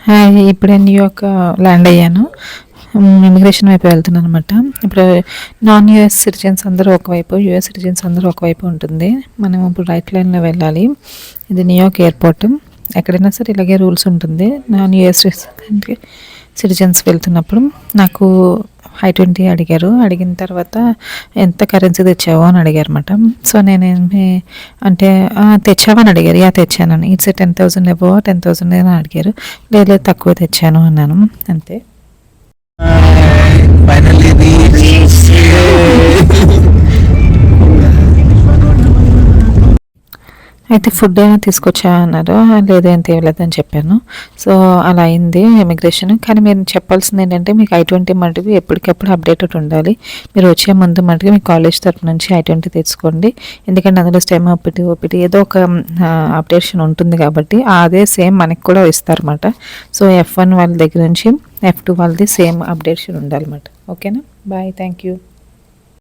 Hi! ఇప్పుడే New York land అయ్యాను. Immigration వైపు వెళ్తున్నాను అనమాట. ఇప్పుడు నాన్ యూఎస్ సిటిజన్స్ అందరూ ఒకవైపు, యూఎస్ సిటిజన్స్ అందరూ ఒకవైపు ఉంటుంది. మనం ఇప్పుడు రైట్ లైన్లో వెళ్ళాలి. ఇది న్యూయార్క్ ఎయిర్పోర్ట్. ఎక్కడైనా సరే ఇలాగే రూల్స్ ఉంటుంది. నాన్ యూఎస్ సిటిజన్స్ వెళ్తున్నప్పుడు నాకు I-20 అడిగారు. అడిగిన తర్వాత ఎంత కరెన్సీ తెచ్చావు అని అడిగారు అనమాట. సో నేనేమి అంటే తెచ్చావని అడిగారు. తెచ్చానని. ఇట్స్ 10,000 అబోవ్ 10,000 అని అడిగారు. లేదు తక్కువ తెచ్చాను అన్నాను. అంతే. అయితే ఫుడ్ అయినా తీసుకొచ్చా అన్నారు. లేదు ఏం తేవలేదని చెప్పాను. సో అలా అయింది ఇమిగ్రేషన్. కానీ మీరు చెప్పాల్సింది ఏంటంటే మీకు I-20 మటుకు ఎప్పటికప్పుడు అప్డేటెడ్ ఉండాలి. మీరు వచ్చే ముందు మటుకు మీ కాలేజ్ తరపు నుంచి I-20 తెచ్చుకోండి. ఎందుకంటే అందులో స్టెమ్ ఓపీటీ ఏదో ఒక అప్డేషన్ ఉంటుంది కాబట్టి అదే సేమ్ మనకి కూడా ఇస్తారన్నమాట. సో F1 వాళ్ళ దగ్గర నుంచి F2 వాళ్ళది సేమ్ అప్డేషన్ ఉండాలన్నమాట. ఓకేనా? బాయ్. Thank you.